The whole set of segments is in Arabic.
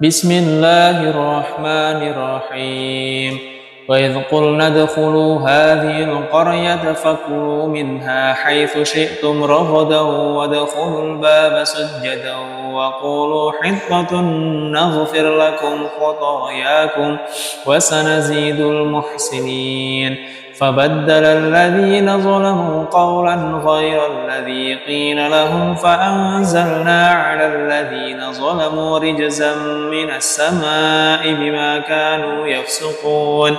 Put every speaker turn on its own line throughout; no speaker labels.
بسم الله الرحمن الرحيم وإذ قلنا ادخلوا هذه القرية فكلوا منها حيث شئتم رغدا وادخلوا الباب سجدا وقولوا حطة نغفر لكم خطاياكم وسنزيد المحسنين فبدل الذين ظلموا قولا غير الذي قيل لهم فأنزلنا على الذين ظلموا رجزا من السماء بما كانوا يفسقون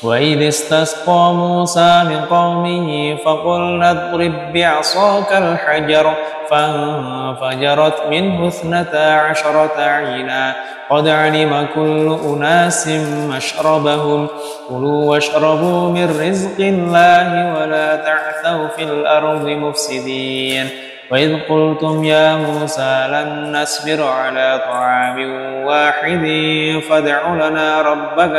وإذ استسقى موسى لقومه فقلنا اضرب بعصاك الحجر فانفجرت منه 12 عينا قد علم كل أناس مشربهم كلوا واشربوا من رزق الله ولا تعثوا في الأرض مفسدين وإذ قلتم يا موسى لن نصبر على طعام واحد فادع لنا ربك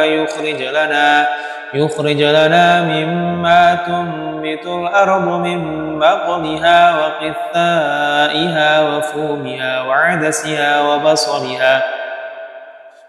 يخرج لنا مما تنبت الأرض من بقلها وقثائها وفومها وعدسها وبصلها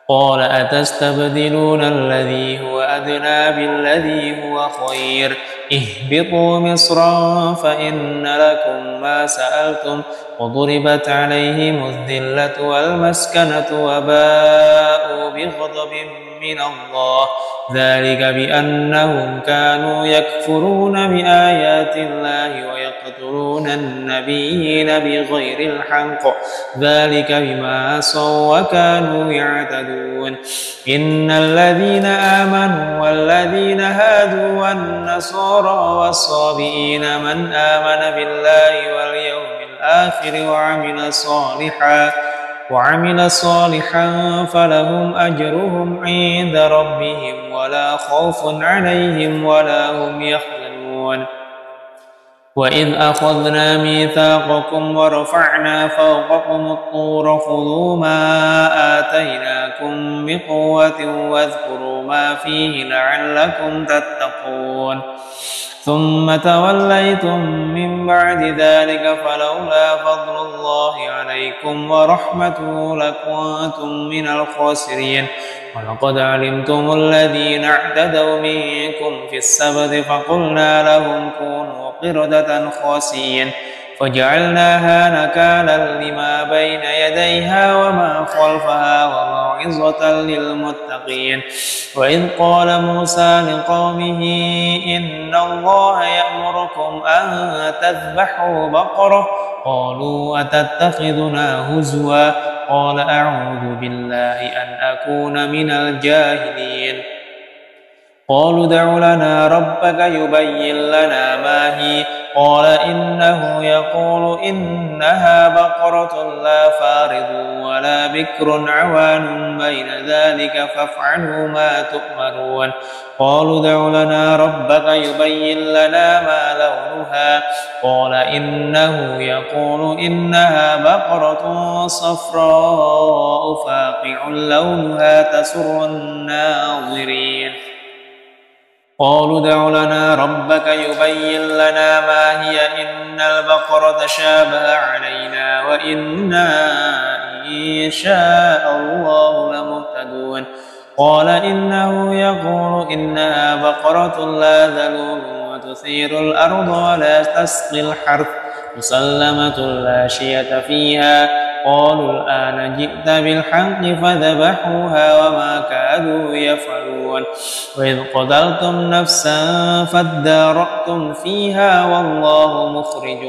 قال أتستبدلون الذي هو أدنى بالذي هو خير اهبطوا مصرا فإن لكم ما سألتم وضربت عليهم الذلة والمسكنة وباءوا بغضب من الله ذلك بأنهم كانوا يكفرون بآيات الله ويقتلون النبيين بغير الحق ذلك بما عصوا وكانوا يعتدون إن الذين آمنوا والذين هادوا والنصارى والصابئين من آمن بالله واليوم الآخر وعمل صالحا فلهم أجرهم عند ربهم ولا خوف عليهم ولا هم يحزنون وإذ أخذنا ميثاقكم ورفعنا فوقكم الطور خذوا ما آتيناكم بقوة واذكروا ما فيه لعلكم تتقون ثم توليتم من بعد ذلك فلولا فضل الله عليكم ورحمته لكنتم من الخاسرين ولقد علمتم الذين اعتدوا منكم في السبت فقلنا لهم كونوا قردة خاسئين فجعلناها نكالا لما بين يديها وما خلفها وموعظة للمتقين وإذ قال موسى لقومه إن الله يأمركم أن تذبحوا بقرة قالوا أتتخذنا هزوا قال أعوذ بالله أن أكون من الجاهلين قالوا ادع لنا ربك يبين لنا ما هي قال إنه يقول إنها بقرة لا فارض ولا بكر عوان بين ذلك فافعلوا ما تؤمرون قالوا ادع لنا ربك يبين لنا ما لونها قال إنه يقول إنها بقرة صفراء فاقع لونها تسر الناظرين قالوا ادع لنا ربك يبين لنا ما هي إن البقرة شابه علينا وإنا إن شاء الله لمهتدون قال إنه يقول إنها بقرة لا ذلول وتثير الأرض ولا تسقي الحرث مسلمة لا شية فيها قالوا الآن جئت بالحق فذبحوها وما كادوا يفعلون وإذ قتلتم نفسا فادارأتم فيها والله مخرج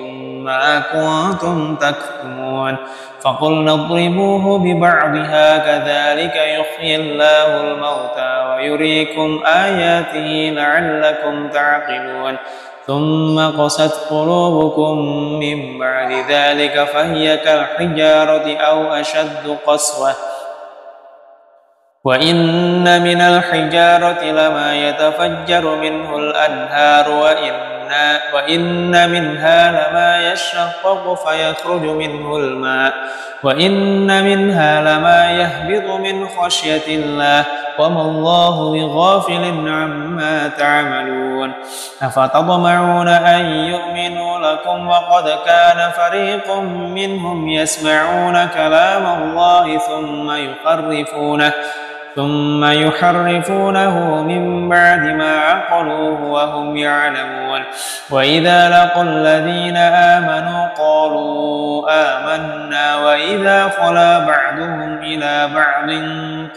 ما كنتم تكتمون فقلنا اضربوه ببعضها كذلك يحيي الله الموتى ويريكم آياته لعلكم تعقلون ثم قست قلوبكم من بعد ذلك فهي كالحجارة أو أشد قسوة وإن من الحجارة لما يتفجر منه الأنهار وإن وإن منها لما يشقق فيخرج منه الماء وإن منها لما يهبط من خشية الله وما الله بغافل عما تعملون أفتطمعون أن يؤمنوا لكم وقد كان فريق منهم يسمعون كلام الله ثم يحرفونه من بعد ما عقلوه وهم يعلمون وإذا لقوا الذين آمنوا قالوا آمنا وإذا خلا بعضهم إلى بعض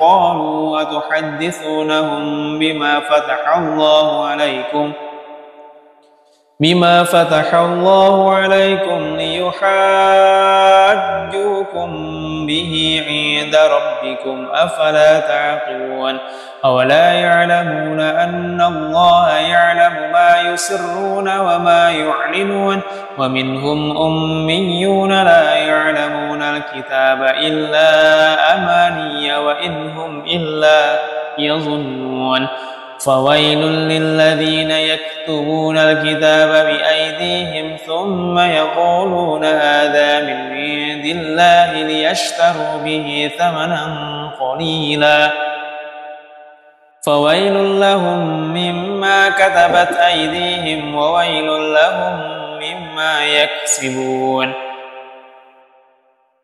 قالوا أتحدثونهم بما فتح الله عليكم ليحاجوكم به عند ربكم أفلا تعقلون أولا يعلمون أن الله يعلم ما يسرون وما يعلنون ومنهم أميون لا يعلمون الكتاب إلا أماني وإن هم إلا يظنون فويل للذين يكتبون الكتاب بأيديهم ثم يقولون هذا من عند الله ليشتروا به ثمنا قليلا فويل لهم مما كتبت أيديهم وويل لهم مما يكسبون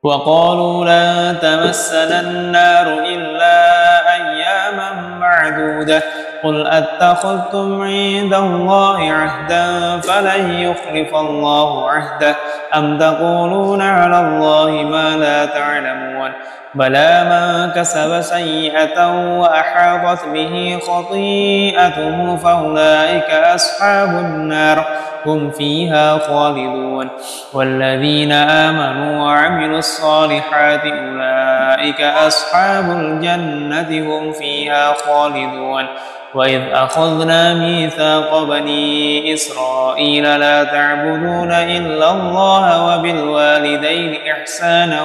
وقالوا لن تمسنا النار إلا أياما معدودة قل أتخذتم عند الله عهدا فلن يخلف الله عهده أم تقولون على الله ما لا تعلمون بلى من كسب سيئة وأحاطت به خطيئته فأولئك أصحاب النار هم فيها خالدون والذين آمنوا وعملوا الصالحات أولئك أصحاب الجنة هم فيها خالدون وإذ أخذنا ميثاق بني إسرائيل لا تعبدون إلا الله وبالوالدين إحسانا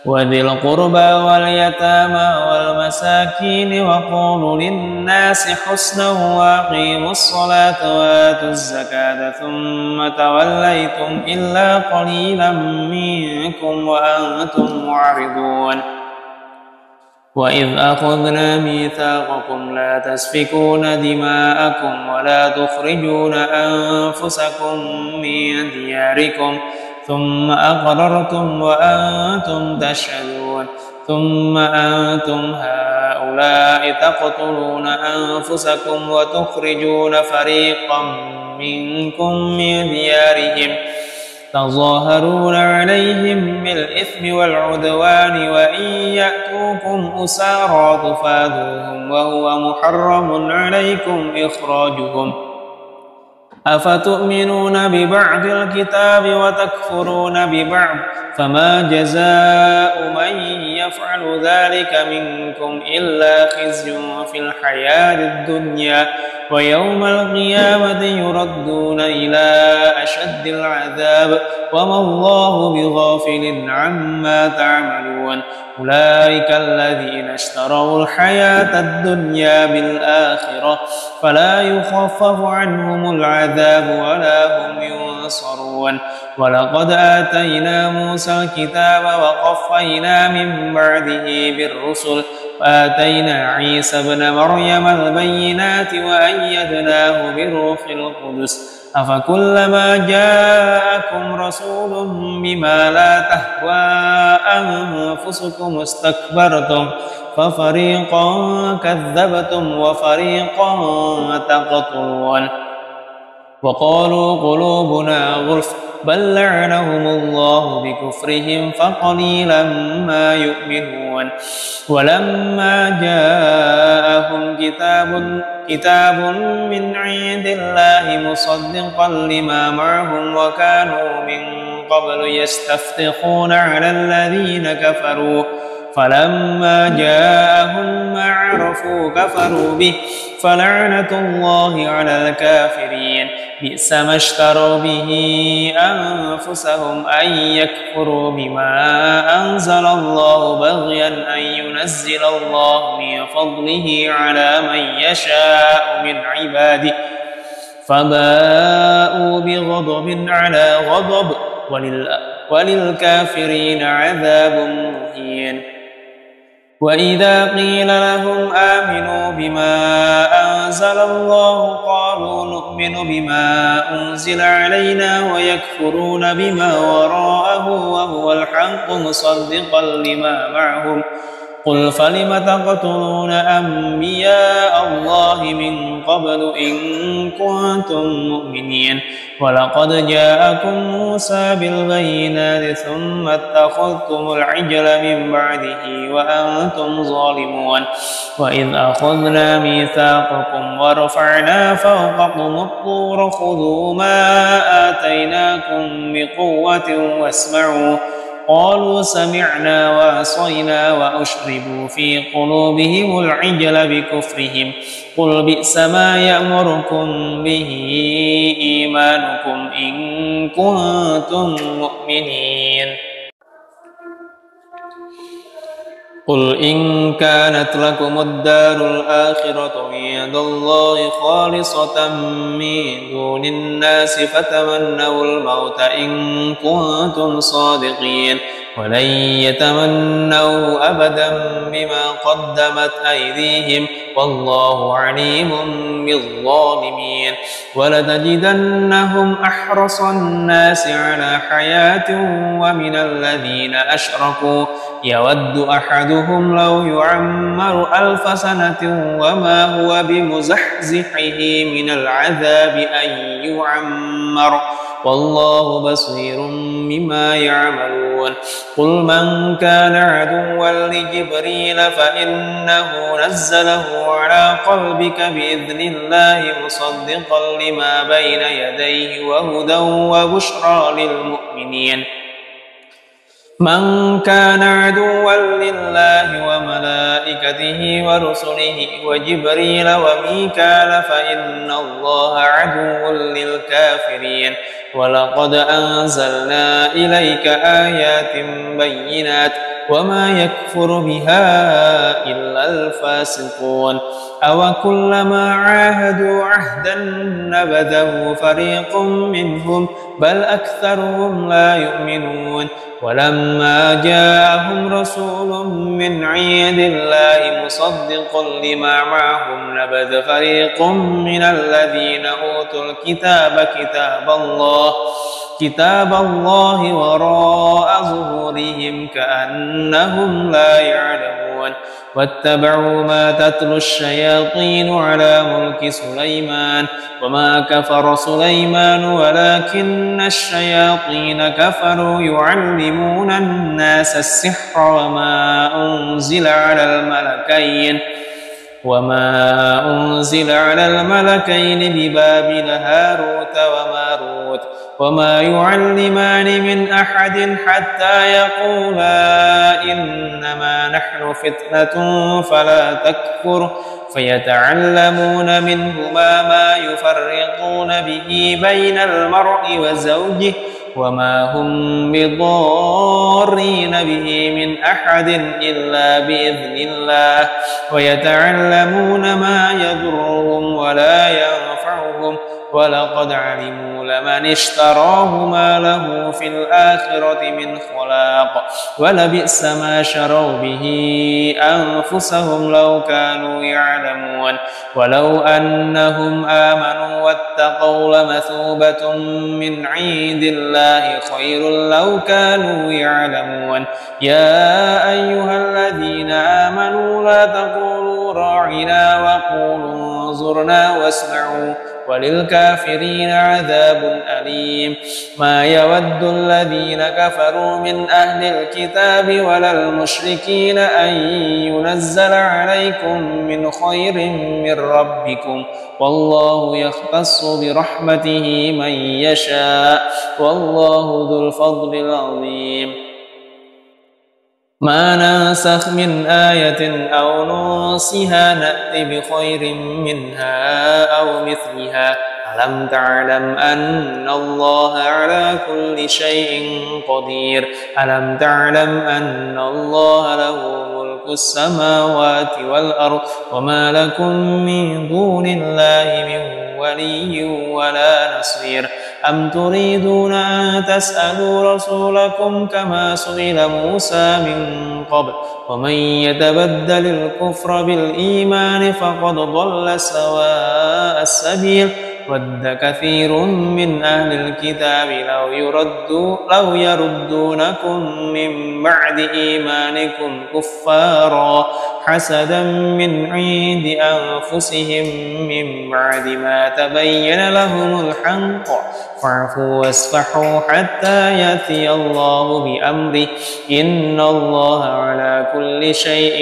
وذي القربى واليتامى والمساكين وقولوا للناس حسنا وأقيموا الصلاة وآتوا الزكاة ثم توليتم إلا قليلا منكم وأنتم معرضون وإذ أخذنا ميثاقكم لا تسفكون دماءكم ولا تخرجون أنفسكم من دياركم ثم أقررتم وأنتم تشهدون ثم أنتم هؤلاء تقتلون أنفسكم وتخرجون فريقا منكم من ديارهم تظاهرون عليهم بالإثم والعدوان وإن يأتوكم أسارى تفادوهم وهو محرم عليكم إخراجهم أفتؤمنون ببعض الكتاب وتكفرون ببعض فما جزاء من يفعل ذلك منكم إلا خزي في الحياة الدنيا ويوم القيامة يردون إلى أشد العذاب وما الله بغافل عما تعملون أولئك الذين اشتروا الحياة الدنيا بالآخرة فلا يخفف عنهم العذاب ولا هم ينصرون ولقد آتينا موسى الكتاب وقفينا من بعده بالرسل وآتينا عيسى ابن مريم البينات وأيدناه بروح القدس أفكلما جاءكم رسول بما لا تهوى أنفسكم استكبرتم ففريقا كذبتم وفريقا تقتلون وقالوا قلوبنا غلف بل لعنهم الله بكفرهم فقليلا ما يؤمنون ولما جاءهم كتاب من عند الله مصدقا لما معهم وكانوا من قبل يستفتحون على الذين كفروا فلما جاءهم ما عرفوا كفروا به فلعنة الله على الكافرين بئس ما اشتروا به أنفسهم أن يكفروا بما أنزل الله بغيا أن ينزل الله من فضله على من يشاء من عباده فباءوا بغضب على غضب وللكافرين عذاب مهين. وإذا قيل لهم آمنوا بما أنزل الله قالوا نؤمن بما أنزل علينا ويكفرون بما وراءه وهو الحق مصدقا لما معهم قل فلم تقتلون أنبياء الله من قبل إن كنتم مؤمنين ولقد جاءكم موسى بالبينات ثم اتخذتم العجل من بعده وأنتم ظالمون وإذ أخذنا ميثاقكم ورفعنا فوقكم الطور خذوا ما آتيناكم بقوة واسمعوا قالوا سمعنا وعصينا وأشربوا في قلوبهم العجل بكفرهم قل بئس ما يأمركم به إيمانكم إن كنتم مؤمنين. قل إن كانت لكم الدار الآخرة عند الله خالصة من دون الناس فتمنوا الموت إن كنتم صادقين ولن يتمنوا أبدا بما قدمت أيديهم والله عليم بالظالمين. ولتجدنهم أحرص الناس على حياة ومن الذين أشركوا يود أحدهم لو يعمر 1000 سنة وما هو بمزحزحه من العذاب أن يعمر والله بصير بما يعملون. قل من كان عدوا لجبريل فإنه نزله على قلبك بإذن الله مصدقا لما بين يديه وهدى وبشرى للمؤمنين. من كان عدوا لله وملائكته ورسله وجبريل وميكال فإن الله عدو للكافرين. ولقد أنزلنا إليك آيات بينات وما يكفر بها إلا الفاسقون. أوكلما عاهدوا عهدا نبذه فريق منهم بل أكثرهم لا يؤمنون. ولما جاءهم رسول من عند الله مصدق لما معهم نبذ فريق من الذين أوتوا الكتاب كتاب الله وراء ظهورهم كأنهم لا يعلمون. واتبعوا ما تتلو الشياطين على ملك سليمان وما كفر سليمان ولكن الشياطين كفروا يعلمون الناس السحر وما أنزل على الملكين ببابل هاروت وماروت وما يعلمان من أحد حتى يقولا إنما نحن فتنة فلا تكفر فيتعلمون منهما ما يفرقون به بين المرء وزوجه وما هم بضارين به من أحد إلا بإذن الله ويتعلمون ما يضرهم ولا ينفعهم ولقد علموا لمن اشتراه ما له في الآخرة من خلاق ولبئس ما شروا به أنفسهم لو كانوا يعلمون. ولو أنهم آمنوا واتقوا لمثوبة من عند الله خير لو كانوا يعلمون. يا أيها الذين آمنوا لا تقولوا راعنا وقولوا انظرنا واسمعوا وللكافرين عذاب أليم. ما يود الذين كفروا من أهل الكتاب ولا المشركين أن ينزل عليكم من خير من ربكم والله يختص برحمته من يشاء والله ذو الفضل العظيم. ما ننسخ من آية أو ننسها نأت بخير منها أو مثلها ألم تعلم أن الله على كل شيء قدير ألم تعلم أن الله له ملك السماوات والأرض وما لكم من دون الله من ولي ولا نصير أم تريدون أن تسألوا رسولكم كما سئل موسى من قبل ومن يتبدل الكفر بالإيمان فقد ضل سواء السبيل ود كثير من أهل الكتاب لو يردونكم من بعد إيمانكم كفارا حسدا من عند أنفسهم من بعد ما تبين لهم الحق فاعفوا واصفحوا حتى يأتي الله بأمره إن الله على كل شيء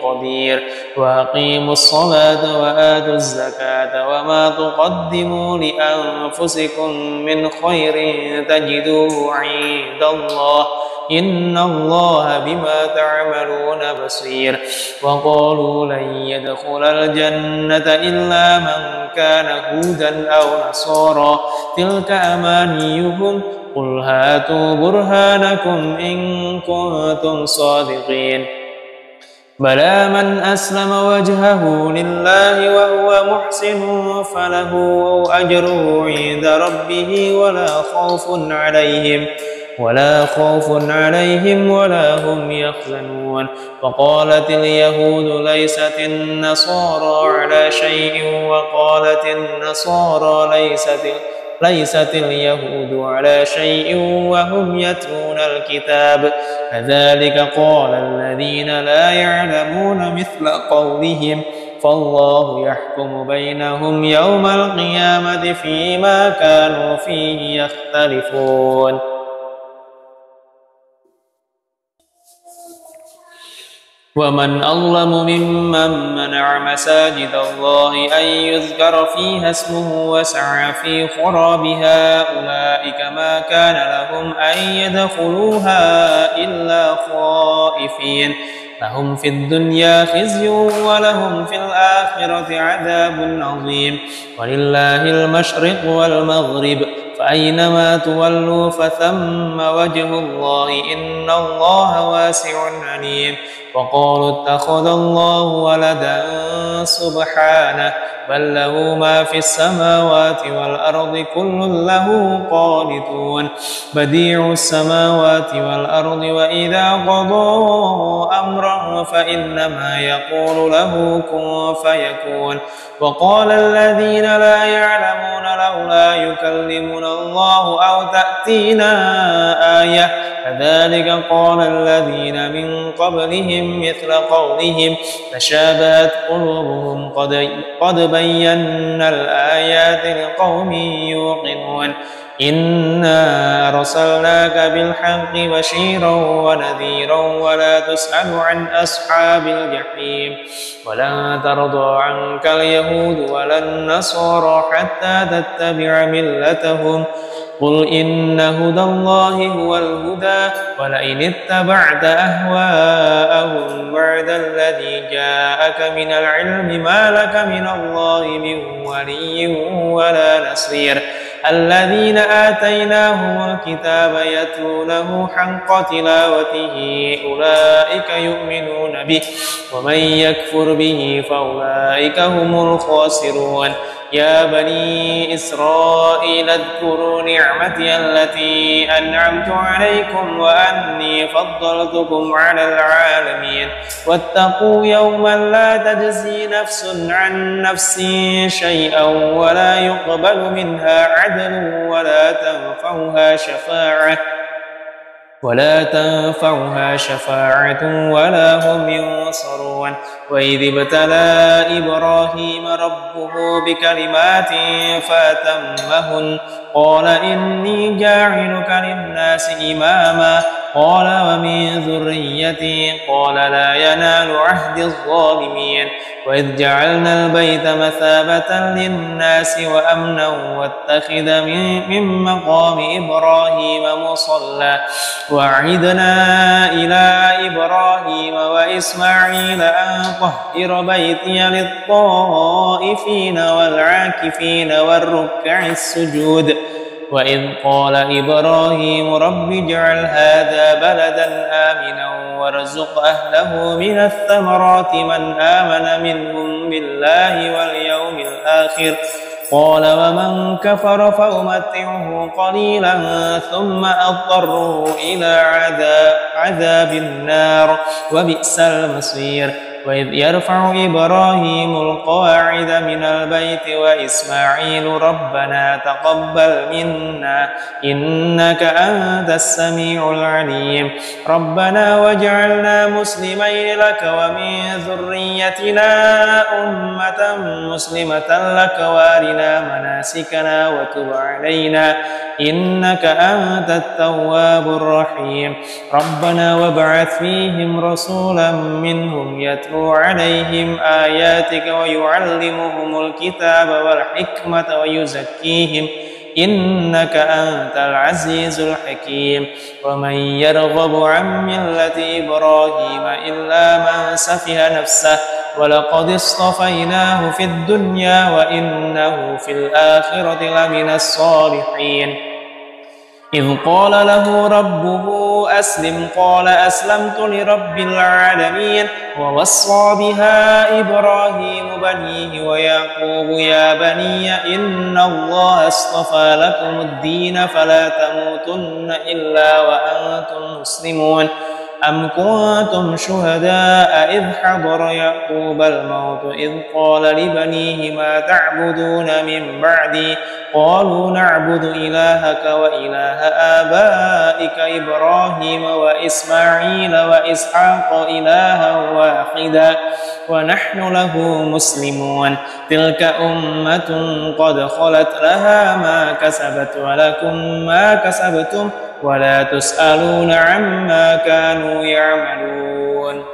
قدير وأقيموا الصلاة وآتوا الزكاة وما تقدموا لأنفسكم من خير تجدوه عند الله إن الله بما تعملون بصير وقالوا لن يدخل الجنة إلا من كان هودا أو نصارى تلك أمانيهم قل هاتوا برهانكم إن كنتم صادقين بلى من أسلم وجهه لله وهو محسن فله أجره عند ربه ولا خوف عليهم ولا هم يحزنون وقالت اليهود ليست النصارى على شيء وقالت النصارى ليست اليهود على شيء وهم يتلون الكتاب كذلك قال الذين لا يعلمون مثل قولهم فالله يحكم بينهم يوم القيامة فيما كانوا فيه يختلفون ومن أظلم ممن منع مساجد الله أن يذكر فيها اسمه وسعى في خرابها أولئك ما كان لهم أن يدخلوها إلا خائفين لهم في الدنيا خزي ولهم في الآخرة عذاب عظيم ولله المشرق والمغرب فأينما تولوا فثم وجه الله إن الله واسع عليم وقالوا اتخذ الله ولدا سبحانه بل له ما في السماوات والأرض كل له قانتون بديع السماوات والأرض وإذا قضى أمرا فإنما يقول له كن فيكون وقال الذين لا يعلمون لولا يكلمنا الله أو تأتينا آية كذلك قال الذين من قبلهم مثل قولهم تشابهت قلوبهم قد بينا الآيات لقوم يوقنون إنا أرسلناك بالحق بشيرا ونذيرا ولا تسأل عن أصحاب الجحيم ولن ترضى عنك اليهود ولا النصارى حتى تتبع ملتهم قل إن هدى الله هو الهدى ولئن اتبعت أهواءهم بعد الذي جاءك من العلم ما لك من الله من ولي ولا نصير الذين آتيناهم الكتاب يتلونه حق تلاوته أولئك يؤمنون به ومن يكفر به فأولئك هم الخاسرون يا بني إسرائيل اذكروا نعمتي التي أنعمت عليكم وأني فضلتكم على العالمين واتقوا يوما لا تجزي نفس عن نفس شيئا ولا يقبل منها عدل ولا تنفعها شفاعة ولا هم ينصرون وإذ ابتلى إبراهيم ربه بكلمات فأتمهن قال إني جاعلك للناس إماما قال ومن ذريتي قال لا ينال عهد الظالمين وإذ جعلنا البيت مثابة للناس وأمنا واتخذ من مقام إبراهيم مصلى وعدنا إلى إبراهيم وإسماعيل أن طهر بيتي للطائفين والعاكفين والركع السجود وإذ قال إبراهيم رب اجعل هذا بلدا آمنا وارزق أهله من الثمرات من آمن منهم بالله واليوم الآخر قال ومن كفر فأمتعه قليلا ثم أضطره إلى عذاب النار وبئس المصير وإذ يرفع إبراهيم القواعد من البيت وإسماعيل ربنا تقبل منا إنك أنت السميع العليم ربنا واجعلنا مسلمين لك ومن ذريتنا أمة مسلمة لك وارنا مناسكنا وتب علينا إنك أنت التواب الرحيم ربنا وابعث فيهم رسولا منهم يتلو عليهم آياتك ويعلمهم الكتاب والحكمة ويزكيهم إنك أنت العزيز الحكيم ومن يرغب عن ملة إبراهيم إلا من سفه نفسه ولقد اصطفيناه في الدنيا وإنه في الآخرة لمن الصالحين إذ قال له ربه أسلم قال أسلمت لرب العالمين ووصى بها إبراهيم بنيه ويعقوب يا بني إن الله اصطفى لكم الدين فلا تموتن إلا وأنتم مسلمون أم كنتم شهداء إذ حضر يعقوب الموت إذ قال لبنيه ما تعبدون من بعدي قالوا نعبد إلهك وإله آبائك إبراهيم وإسماعيل وإسحاق إلها واحدا ونحن له مسلمون تلك أمة قد خلت لها ما كسبت ولكم ما كسبتم ولا تسألون عما كانوا يعملون